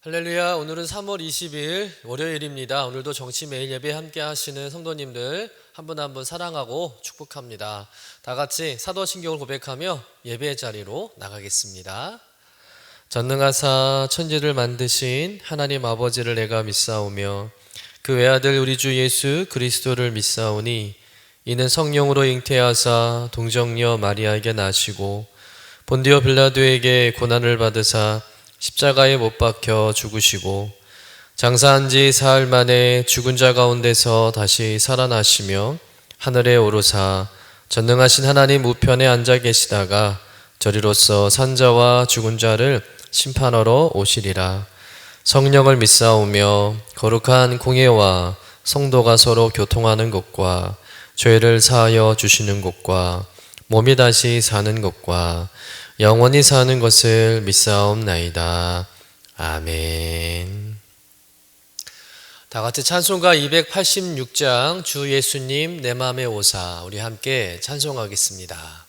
할렐루야. 오늘은 3월 20일 월요일입니다. 오늘도 정치 매일 예배 함께 하시는 성도님들 한 분 한 분 사랑하고 축복합니다. 다 같이 사도신경을 고백하며 예배의 자리로 나가겠습니다. 전능하사 천지를 만드신 하나님 아버지를 내가 믿사오며 그 외아들 우리 주 예수 그리스도를 믿사오니 이는 성령으로 잉태하사 동정녀 마리아에게 나시고 본디오 빌라도에게 고난을 받으사 십자가에 못 박혀 죽으시고 장사한 지 사흘 만에 죽은 자 가운데서 다시 살아나시며 하늘에 오르사 전능하신 하나님 우편에 앉아 계시다가 저리로서 산자와 죽은 자를 심판하러 오시리라. 성령을 믿사오며 거룩한 공예와 성도가 서로 교통하는 것과 죄를 사하여 주시는 것과 몸이 다시 사는 것과 영원히 사는 것을 믿사옵나이다. 아멘. 다 같이 찬송가 286장 주 예수님 내 맘에 오사 우리 함께 찬송하겠습니다.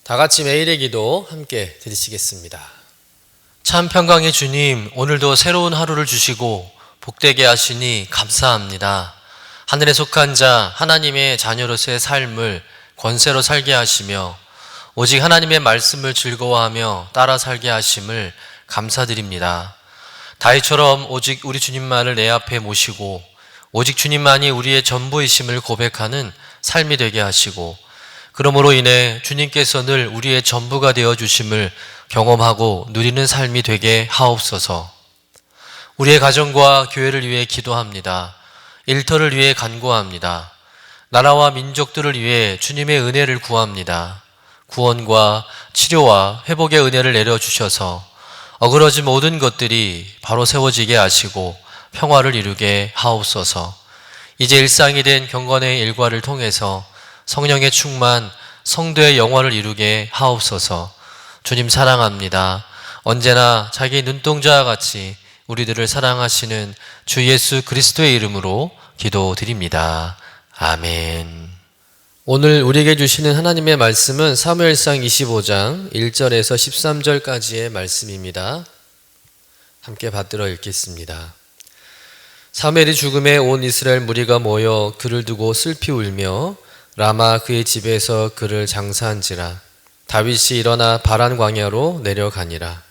다 같이 매일의 기도 함께 드리시겠습니다. 참 평강의 주님, 오늘도 새로운 하루를 주시고 복되게 하시니 감사합니다. 하늘에 속한 자 하나님의 자녀로서의 삶을 권세로 살게 하시며 오직 하나님의 말씀을 즐거워하며 따라 살게 하심을 감사드립니다. 다윗처럼 오직 우리 주님만을 내 앞에 모시고 오직 주님만이 우리의 전부이심을 고백하는 삶이 되게 하시고, 그러므로 인해 주님께서 늘 우리의 전부가 되어주심을 경험하고 누리는 삶이 되게 하옵소서. 우리의 가정과 교회를 위해 기도합니다. 일터를 위해 간구합니다. 나라와 민족들을 위해 주님의 은혜를 구합니다. 구원과 치료와 회복의 은혜를 내려주셔서 어그러진 모든 것들이 바로 세워지게 하시고 평화를 이루게 하옵소서. 이제 일상이 된 경건의 일과를 통해서 성령의 충만, 성도의 영화를 이루게 하옵소서. 주님 사랑합니다. 언제나 자기 눈동자와 같이 우리들을 사랑하시는 주 예수 그리스도의 이름으로 기도드립니다. 아멘. 오늘 우리에게 주시는 하나님의 말씀은 사무엘상 25장 1절에서 13절까지의 말씀입니다. 함께 받들어 읽겠습니다. 사무엘이 죽음에 온 이스라엘 무리가 모여 그를 두고 슬피 울며 라마 그의 집에서 그를 장사한지라. 다윗이 일어나 바란 광야로 내려가니라.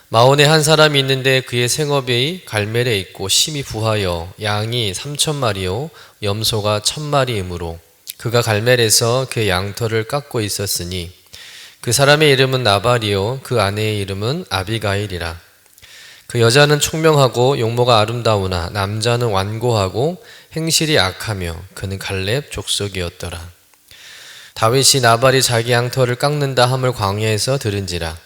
마온에 한 사람이 있는데 그의 생업이 갈멜에 있고 심히 부하여 양이 3,000마리요 염소가 1,000마리이므로 그가 갈멜에서 그의 양털을 깎고 있었으니 그 사람의 이름은 나발이요 그 아내의 이름은 아비가일이라. 그 여자는 총명하고 용모가 아름다우나 남자는 완고하고 행실이 악하며 그는 갈렙 족속이었더라. 다윗이 나발이 자기 양털을 깎는다 함을 광야에서 들은지라.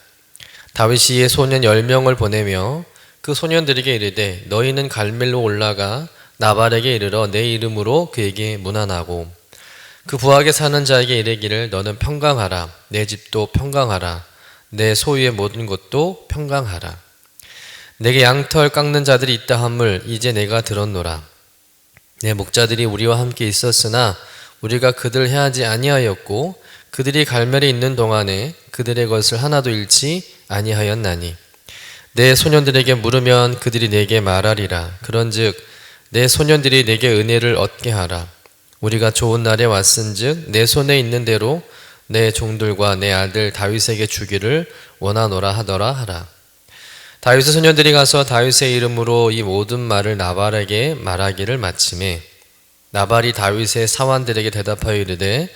다윗이 이에 소년 10명을 보내며 그 소년들에게 이르되 너희는 갈멜로 올라가 나발에게 이르러 내 이름으로 그에게 문안하고 그 부하게 사는 자에게 이르기를 너는 평강하라. 내 집도 평강하라. 내 소유의 모든 것도 평강하라. 내게 양털 깎는 자들이 있다 함을 이제 내가 들었노라. 내 목자들이 우리와 함께 있었으나 우리가 그들 해하지 아니하였고 그들이 갈멜에 있는 동안에 그들의 것을 하나도 잃지 아니하였나니 내 소년들에게 물으면 그들이 내게 말하리라. 그런즉 내 소년들이 내게 은혜를 얻게 하라. 우리가 좋은 날에 왔은즉 내 손에 있는 대로 내 종들과 내 아들 다윗에게 주기를 원하노라 하더라 하라. 다윗의 소년들이 가서 다윗의 이름으로 이 모든 말을 나발에게 말하기를 마치매 나발이 다윗의 사환들에게 대답하여 이르되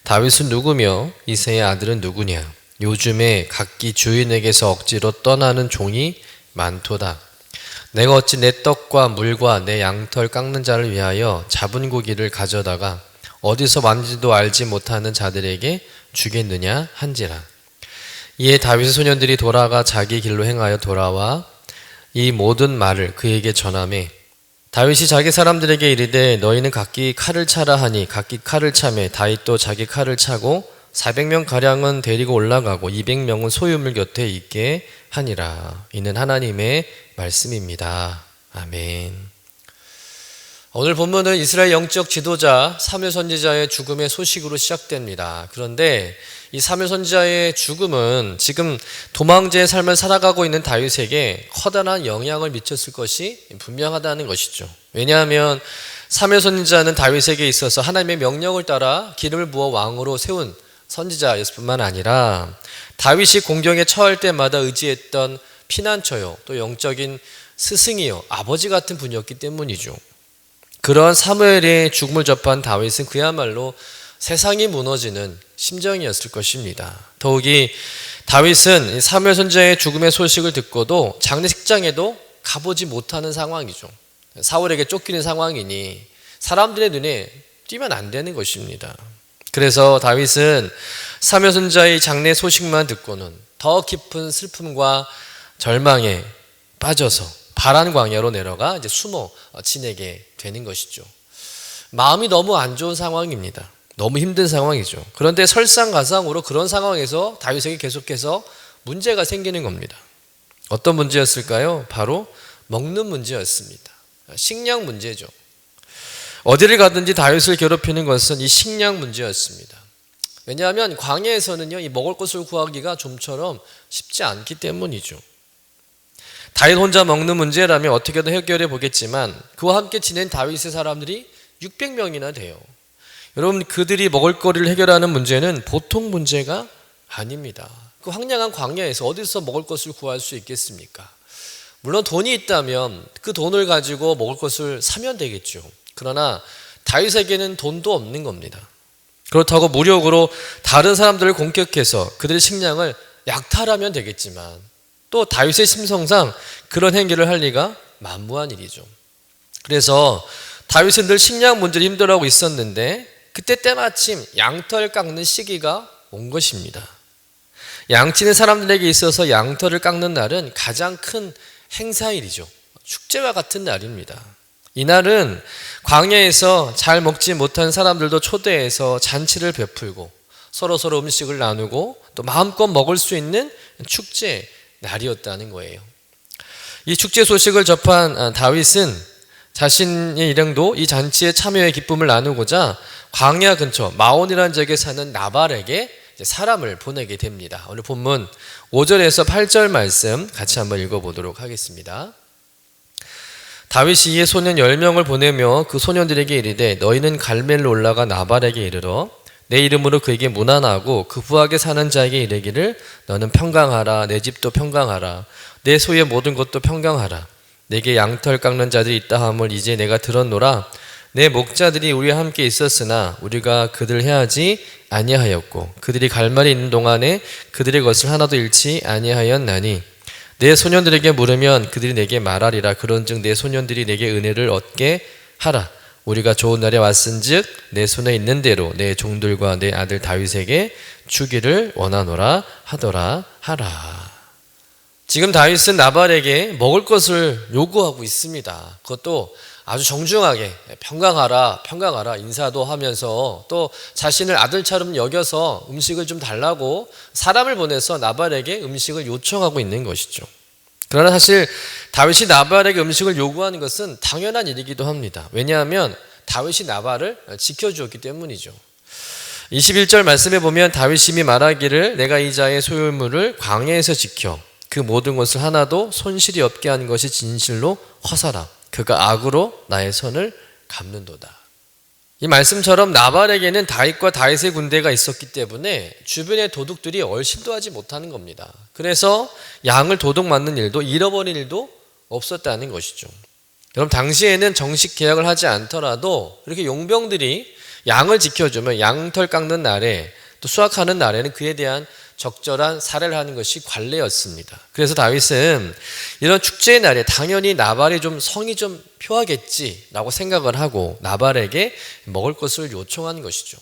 다윗은 누구며 이새의 아들은 누구냐? 요즘에 각기 주인에게서 억지로 떠나는 종이 많도다. 내가 어찌 내 떡과 물과 내 양털 깎는 자를 위하여 잡은 고기를 가져다가 어디서 왔는지도 알지 못하는 자들에게 주겠느냐 한지라. 이에 다윗의 소년들이 돌아가 자기 길로 행하여 돌아와 이 모든 말을 그에게 전하매 다윗이 자기 사람들에게 이르되 너희는 각기 칼을 차라 하니 각기 칼을 차매 다윗도 자기 칼을 차고 400명 가량은 데리고 올라가고 200명은 소유물 곁에 있게 하니라. 이는 하나님의 말씀입니다. 아멘. 오늘 본문은 이스라엘 영적 지도자 사무엘 선지자의 죽음의 소식으로 시작됩니다. 그런데 이 사무엘 선지자의 죽음은 지금 도망자의 삶을 살아가고 있는 다윗에게 커다란 영향을 미쳤을 것이 분명하다는 것이죠. 왜냐하면 사무엘 선지자는 다윗에게 있어서 하나님의 명령을 따라 기름을 부어 왕으로 세운 선지자였을 뿐만 아니라 다윗이 공경에 처할 때마다 의지했던 피난처요 또 영적인 스승이요 아버지 같은 분이었기 때문이죠. 그런 사무엘의 죽음을 접한 다윗은 그야말로 세상이 무너지는 심정이었을 것입니다. 더욱이 다윗은 사무엘 선지자의 죽음의 소식을 듣고도 장례식장에도 가보지 못하는 상황이죠. 사울에게 쫓기는 상황이니 사람들의 눈에 띄면 안 되는 것입니다. 그래서 다윗은 사무엘 선지자의 장례 소식만 듣고는 더 깊은 슬픔과 절망에 빠져서 바란 광야로 내려가 이제 숨어 지내게 되는 것이죠. 마음이 너무 안 좋은 상황입니다. 너무 힘든 상황이죠. 그런데 설상가상으로 그런 상황에서 다윗에게 계속해서 문제가 생기는 겁니다. 어떤 문제였을까요? 바로 먹는 문제였습니다. 식량 문제죠. 어디를 가든지 다윗을 괴롭히는 것은 이 식량 문제였습니다. 왜냐하면 광야에서는요, 이 먹을 것을 구하기가 좀처럼 쉽지 않기 때문이죠. 다윗 혼자 먹는 문제라면 어떻게든 해결해 보겠지만 그와 함께 지낸 다윗의 사람들이 600명이나 돼요. 여러분, 그들이 먹을거리를 해결하는 문제는 보통 문제가 아닙니다. 그 황량한 광야에서 어디서 먹을 것을 구할 수 있겠습니까? 물론 돈이 있다면 그 돈을 가지고 먹을 것을 사면 되겠죠. 그러나 다윗에게는 돈도 없는 겁니다. 그렇다고 무력으로 다른 사람들을 공격해서 그들의 식량을 약탈하면 되겠지만 또 다윗의 심성상 그런 행위를 할 리가 만무한 일이죠. 그래서 다윗은 늘 식량 문제를 힘들어하고 있었는데 그때 때마침 양털 깎는 시기가 온 것입니다. 양치는 사람들에게 있어서 양털을 깎는 날은 가장 큰 행사일이죠. 축제와 같은 날입니다. 이날은 광야에서 잘 먹지 못한 사람들도 초대해서 잔치를 베풀고 서로 음식을 나누고 또 마음껏 먹을 수 있는 축제 날이었다는 거예요. 이 축제 소식을 접한 다윗은 자신의 일행도 이 잔치에 참여의 기쁨을 나누고자 광야 근처 마온이라는 지역에 사는 나발에게 사람을 보내게 됩니다. 오늘 본문 5절에서 8절 말씀 같이 한번 읽어보도록 하겠습니다. 다윗이 이에 소년 10명을 보내며 그 소년들에게 이르되 너희는 갈멜로 올라가 나발에게 이르러 내 이름으로 그에게 문안하고 그 부하게 사는 자에게 이르기를 너는 평강하라 내 집도 평강하라 내 소유의 모든 것도 평강하라 내게 양털 깎는 자들이 있다 함을 이제 내가 들었노라 내 목자들이 우리와 함께 있었으나 우리가 그들 해하지 아니하였고 그들이 갈말이 있는 동안에 그들의 것을 하나도 잃지 아니하였나니 내 소년들에게 물으면 그들이 내게 말하리라 그런즉 내 소년들이 내게 은혜를 얻게 하라 우리가 좋은 날에 왔은즉 내 손에 있는 대로 내 종들과 내 아들 다윗에게 주기를 원하노라 하더라 하라. 지금 다윗은 나발에게 먹을 것을 요구하고 있습니다. 그것도 아주 정중하게 평강하라 인사도 하면서 또 자신을 아들처럼 여겨서 음식을 좀 달라고 사람을 보내서 나발에게 음식을 요청하고 있는 것이죠. 그러나 사실 다윗이 나발에게 음식을 요구하는 것은 당연한 일이기도 합니다. 왜냐하면 다윗이 나발을 지켜주었기 때문이죠. 21절 말씀에 보면 다윗이 말하기를 내가 이 자의 소유물을 광야에서 지켜 그 모든 것을 하나도 손실이 없게 하는 것이 진실로 허사라. 그가 악으로 나의 선을 갚는도다. 이 말씀처럼 나발에게는 다윗과 다윗의 군대가 있었기 때문에 주변의 도둑들이 얼씬도 하지 못하는 겁니다. 그래서 양을 도둑 맞는 일도 잃어버린 일도 없었다는 것이죠. 여러분 당시에는 정식 계약을 하지 않더라도 이렇게 용병들이 양을 지켜주면 양털 깎는 날에 또 수확하는 날에는 그에 대한 적절한 살해를 하는 것이 관례였습니다. 그래서 다윗은 이런 축제의 날에 당연히 나발이 좀 성이 좀 표하겠지라고 생각을 하고 나발에게 먹을 것을 요청하는 것이죠.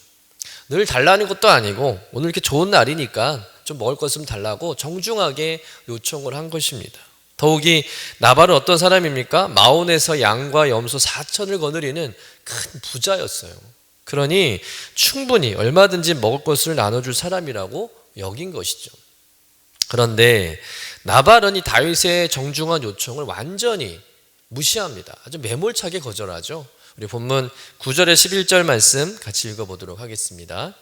늘 달라는 것도 아니고 오늘 이렇게 좋은 날이니까 좀 먹을 것 좀 달라고 정중하게 요청을 한 것입니다. 더욱이 나발은 어떤 사람입니까? 마온에서 양과 염소 4천을 거느리는 큰 부자였어요. 그러니 충분히 얼마든지 먹을 것을 나눠줄 사람이라고 여긴 것이죠. 그런데 나발은 이 다윗의 정중한 요청을 완전히 무시합니다. 아주 매몰차게 거절하죠. 우리 본문 9절에 11절 말씀 같이 읽어보도록 하겠습니다.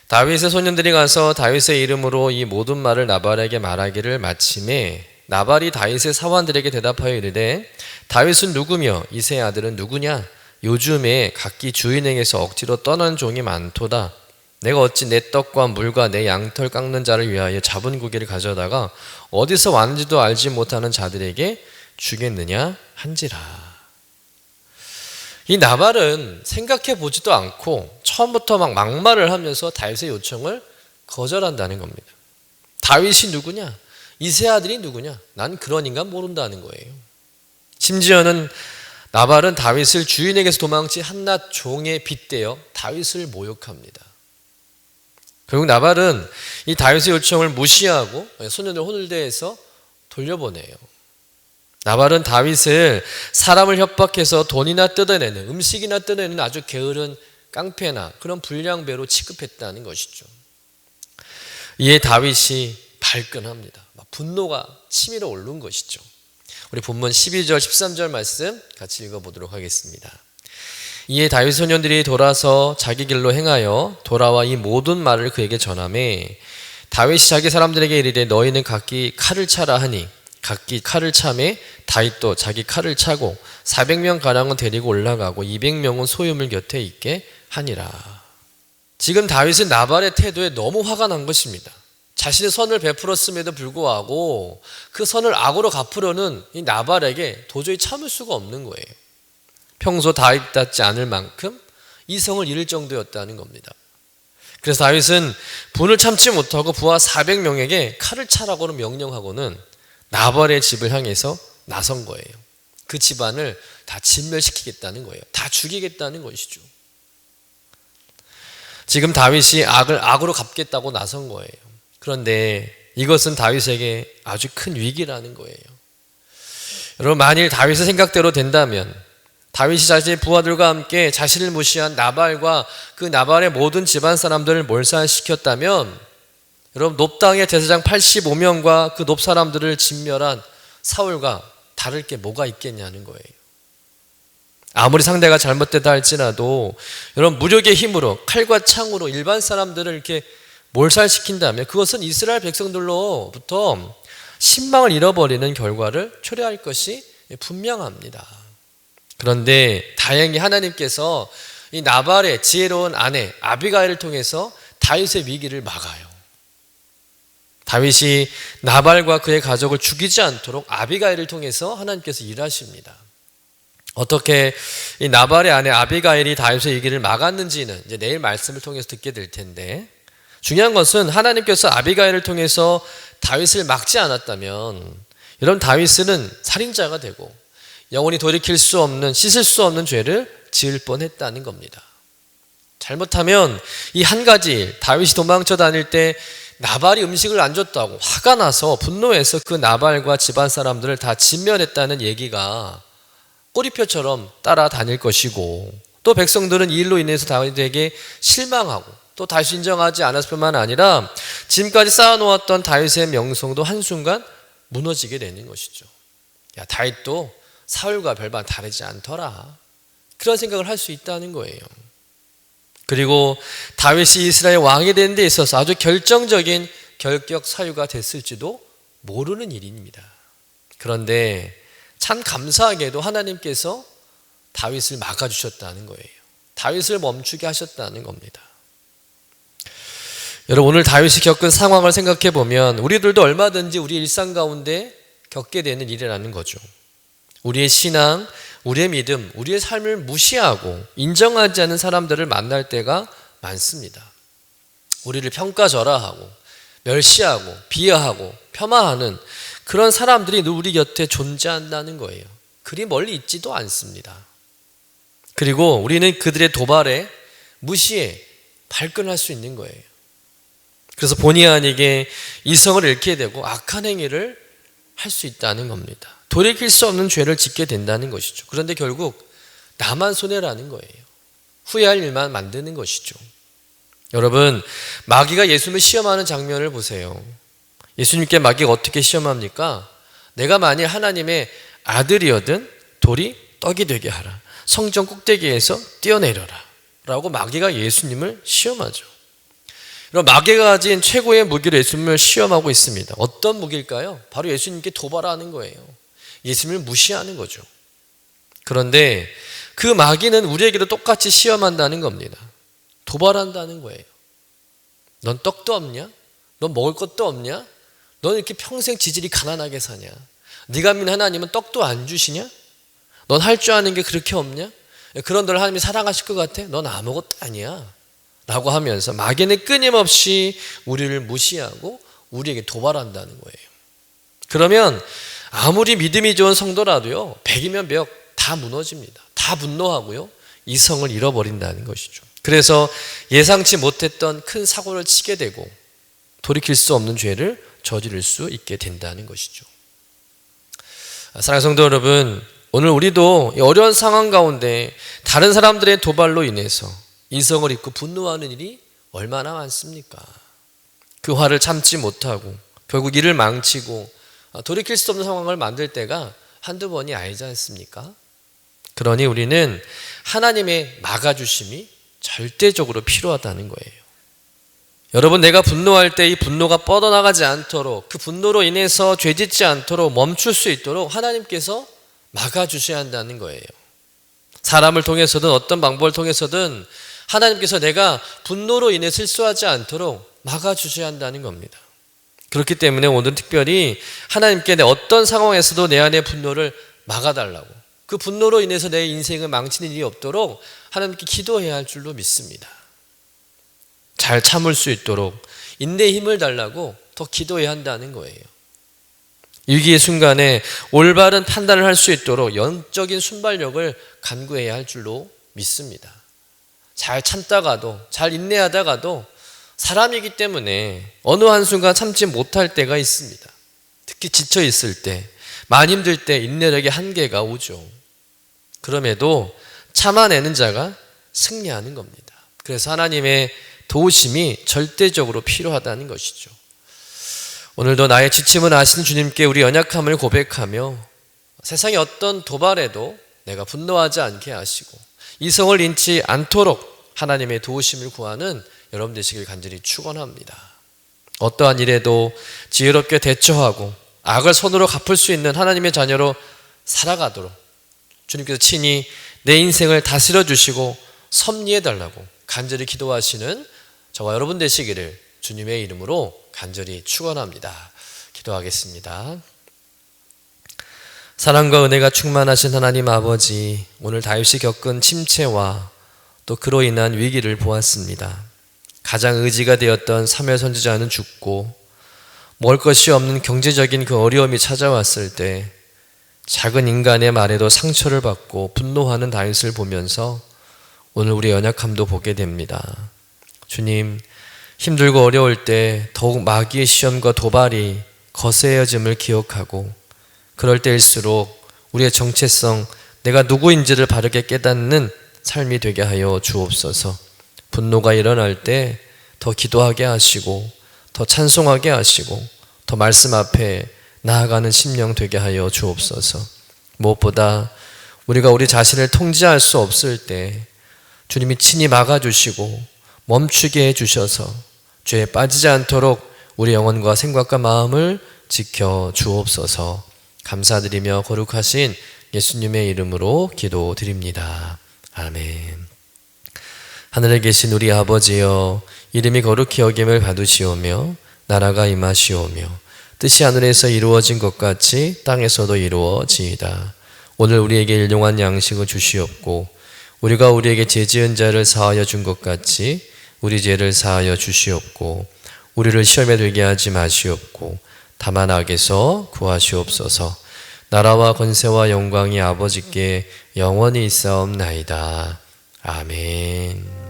다윗의 소년들이 가서 다윗의 이름으로 이 모든 말을 나발에게 말하기를 마침에 나발이 다윗의 사환들에게 대답하여 이르되 다윗은 누구며 이새의 아들은 누구냐? 요즘에 각기 주인에게서 억지로 떠난 종이 많도다. 내가 어찌 내 떡과 물과 내 양털 깎는 자를 위하여 잡은 고기를 가져다가 어디서 왔는지도 알지 못하는 자들에게 주겠느냐 한지라. 이 나발은 생각해 보지도 않고 처음부터 막 막말을 하면서 다윗의 요청을 거절한다는 겁니다. 다윗이 누구냐? 이새 아들이 누구냐? 난 그런 인간 모른다는 거예요. 심지어는 나발은 다윗을 주인에게서 도망친 한낱 종에 빗대어 다윗을 모욕합니다. 결국 나발은 이 다윗의 요청을 무시하고 소년을 혼을대해서 돌려보내요. 나발은 다윗을 사람을 협박해서 돈이나 뜯어내는 음식이나 뜯어내는 아주 게으른 깡패나 그런 불량배로 취급했다는 것이죠. 이에 다윗이 발끈합니다. 분노가 치밀어 오른 것이죠. 우리 본문 12절 13절 말씀 같이 읽어보도록 하겠습니다. 이에 다윗 소년들이 돌아서 자기 길로 행하여 돌아와 이 모든 말을 그에게 전하매 다윗이 자기 사람들에게 이르되 너희는 각기 칼을 차라 하니 각기 칼을 차매 다윗도 자기 칼을 차고 400명 가량은 데리고 올라가고 200명은 소유물 곁에 있게 하니라. 지금 다윗은 나발의 태도에 너무 화가 난 것입니다. 자신의 선을 베풀었음에도 불구하고 그 선을 악으로 갚으려는 이 나발에게 도저히 참을 수가 없는 거예요. 평소 다윗답지 않을 만큼 이성을 잃을 정도였다는 겁니다. 그래서 다윗은 분을 참지 못하고 부하 400명에게 칼을 차라고는 명령하고는 나발의 집을 향해서 나선 거예요. 그 집안을 다 진멸시키겠다는 거예요. 다 죽이겠다는 것이죠. 지금 다윗이 악을 악으로 갚겠다고 나선 거예요. 그런데 이것은 다윗에게 아주 큰 위기라는 거예요. 여러분, 만일 다윗의 생각대로 된다면 다윗이 자신의 부하들과 함께 자신을 무시한 나발과 그 나발의 모든 집안 사람들을 몰살시켰다면 여러분, 놉당의 제사장 85명과 그 놉 사람들을 진멸한 사울과 다를 게 뭐가 있겠냐는 거예요. 아무리 상대가 잘못되다 할지라도 여러분, 무력의 힘으로 칼과 창으로 일반 사람들을 이렇게 몰살시킨다면 그것은 이스라엘 백성들로부터 신망을 잃어버리는 결과를 초래할 것이 분명합니다. 그런데 다행히 하나님께서 이 나발의 지혜로운 아내 아비가일을 통해서 다윗의 위기를 막아요. 다윗이 나발과 그의 가족을 죽이지 않도록 아비가일을 통해서 하나님께서 일하십니다. 어떻게 이 나발의 아내 아비가일이 다윗의 위기를 막았는지는 이제 내일 말씀을 통해서 듣게 될 텐데, 중요한 것은 하나님께서 아비가일을 통해서 다윗을 막지 않았다면 여러분, 다윗은 살인자가 되고 영원히 돌이킬 수 없는, 씻을 수 없는 죄를 지을 뻔했다는 겁니다. 잘못하면 이 한 가지 일, 다윗이 도망쳐 다닐 때 나발이 음식을 안 줬다고 화가 나서 분노해서 그 나발과 집안 사람들을 다 진멸했다는 얘기가 꼬리표처럼 따라다닐 것이고, 또 백성들은 이 일로 인해서 다윗에게 실망하고 또 다시 인정하지 않았을 뿐만 아니라 지금까지 쌓아놓았던 다윗의 명성도 한순간 무너지게 되는 것이죠. 야, 다윗도 사울과 별반 다르지 않더라, 그런 생각을 할 수 있다는 거예요. 그리고 다윗이 이스라엘 왕이 되는 데 있어서 아주 결정적인 결격 사유가 됐을지도 모르는 일입니다. 그런데 참 감사하게도 하나님께서 다윗을 막아주셨다는 거예요. 다윗을 멈추게 하셨다는 겁니다. 여러분, 오늘 다윗이 겪은 상황을 생각해 보면 우리들도 얼마든지 우리 일상 가운데 겪게 되는 일이라는 거죠. 우리의 신앙, 우리의 믿음, 우리의 삶을 무시하고 인정하지 않는 사람들을 만날 때가 많습니다. 우리를 평가절하하고 멸시하고 비하하고 폄하하는 그런 사람들이 우리 곁에 존재한다는 거예요. 그리 멀리 있지도 않습니다. 그리고 우리는 그들의 도발에, 무시에 발끈할 수 있는 거예요. 그래서 본의 아니게 이성을 잃게 되고 악한 행위를 할 수 있다는 겁니다. 돌이킬 수 없는 죄를 짓게 된다는 것이죠. 그런데 결국 나만 손해라는 거예요. 후회할 일만 만드는 것이죠. 여러분, 마귀가 예수님을 시험하는 장면을 보세요. 예수님께 마귀가 어떻게 시험합니까? 내가 만일 하나님의 아들이거든 돌이 떡이 되게 하라, 성전 꼭대기에서 뛰어내려라 라고 마귀가 예수님을 시험하죠. 그럼 마귀가 가진 최고의 무기로 예수님을 시험하고 있습니다. 어떤 무기일까요? 바로 예수님께 도발하는 거예요. 예수님을 무시하는 거죠. 그런데 그 마귀는 우리에게도 똑같이 시험한다는 겁니다. 도발한다는 거예요. 넌 떡도 없냐? 넌 먹을 것도 없냐? 넌 이렇게 평생 지질이 가난하게 사냐? 네가 믿는 하나님은 떡도 안 주시냐? 넌 할 줄 아는 게 그렇게 없냐? 그런 너를 하나님이 사랑하실 것 같아? 넌 아무것도 아니야 라고 하면서 마귀는 끊임없이 우리를 무시하고 우리에게 도발한다는 거예요. 그러면 아무리 믿음이 좋은 성도라도요, 100이면 100 다 무너집니다. 다 분노하고요, 이성을 잃어버린다는 것이죠. 그래서 예상치 못했던 큰 사고를 치게 되고 돌이킬 수 없는 죄를 저지를 수 있게 된다는 것이죠. 사랑하는 성도 여러분, 오늘 우리도 어려운 상황 가운데 다른 사람들의 도발로 인해서 이성을 잃고 분노하는 일이 얼마나 많습니까? 그 화를 참지 못하고 결국 일을 망치고 돌이킬 수 없는 상황을 만들 때가 한두 번이 아니지 않습니까? 그러니 우리는 하나님의 막아주심이 절대적으로 필요하다는 거예요. 여러분, 내가 분노할 때 이 분노가 뻗어나가지 않도록, 그 분노로 인해서 죄짓지 않도록 멈출 수 있도록 하나님께서 막아주셔야 한다는 거예요. 사람을 통해서든 어떤 방법을 통해서든 하나님께서 내가 분노로 인해 실수하지 않도록 막아주셔야 한다는 겁니다. 그렇기 때문에 오늘은 특별히 하나님께 내 어떤 상황에서도 내 안의 분노를 막아달라고, 그 분노로 인해서 내 인생을 망치는 일이 없도록 하나님께 기도해야 할 줄로 믿습니다. 잘 참을 수 있도록 인내의 힘을 달라고 더 기도해야 한다는 거예요. 위기의 순간에 올바른 판단을 할 수 있도록 영적인 순발력을 간구해야 할 줄로 믿습니다. 잘 참다가도, 잘 인내하다가도 사람이기 때문에 어느 한순간 참지 못할 때가 있습니다. 특히 지쳐 있을 때, 많이 힘들 때 인내력의 한계가 오죠. 그럼에도 참아내는 자가 승리하는 겁니다. 그래서 하나님의 도우심이 절대적으로 필요하다는 것이죠. 오늘도 나의 지침을 아시는 주님께 우리 연약함을 고백하며 세상의 어떤 도발에도 내가 분노하지 않게 하시고 이성을 잃지 않도록 하나님의 도우심을 구하는 여러분 되시길 간절히 축원합니다. 어떠한 일에도 지혜롭게 대처하고 악을 손으로 갚을 수 있는 하나님의 자녀로 살아가도록 주님께서 친히 내 인생을 다스려 주시고 섭리해 달라고 간절히 기도하시는 저와 여러분 되시기를 주님의 이름으로 간절히 축원합니다. 기도하겠습니다. 사랑과 은혜가 충만하신 하나님 아버지, 오늘 다윗이 겪은 침체와 또 그로 인한 위기를 보았습니다. 가장 의지가 되었던 사무엘 선지자는 죽고 먹을 것이 없는 경제적인 그 어려움이 찾아왔을 때 작은 인간의 말에도 상처를 받고 분노하는 다윗을 보면서 오늘 우리의 연약함도 보게 됩니다. 주님, 힘들고 어려울 때 더욱 마귀의 시험과 도발이 거세어짐을 기억하고 그럴 때일수록 우리의 정체성, 내가 누구인지를 바르게 깨닫는 삶이 되게 하여 주옵소서. 분노가 일어날 때 더 기도하게 하시고 더 찬송하게 하시고 더 말씀 앞에 나아가는 심령 되게 하여 주옵소서. 무엇보다 우리가 우리 자신을 통제할 수 없을 때 주님이 친히 막아주시고 멈추게 해주셔서 죄에 빠지지 않도록 우리 영혼과 생각과 마음을 지켜 주옵소서. 감사드리며 거룩하신 예수님의 이름으로 기도드립니다. 아멘. 하늘에 계신 우리 아버지여, 이름이 거룩히 여김을 받으시오며 나라가 임하시오며 뜻이 하늘에서 이루어진 것 같이 땅에서도 이루어지이다. 오늘 우리에게 일용할 양식을 주시옵고 우리가 우리에게 죄 지은 자를 사하여 준 것 같이 우리 죄를 사하여 주시옵고 우리를 시험에 들게 하지 마시옵고 다만 악에서 구하시옵소서. 나라와 권세와 영광이 아버지께 영원히 있사옵나이다. 아멘.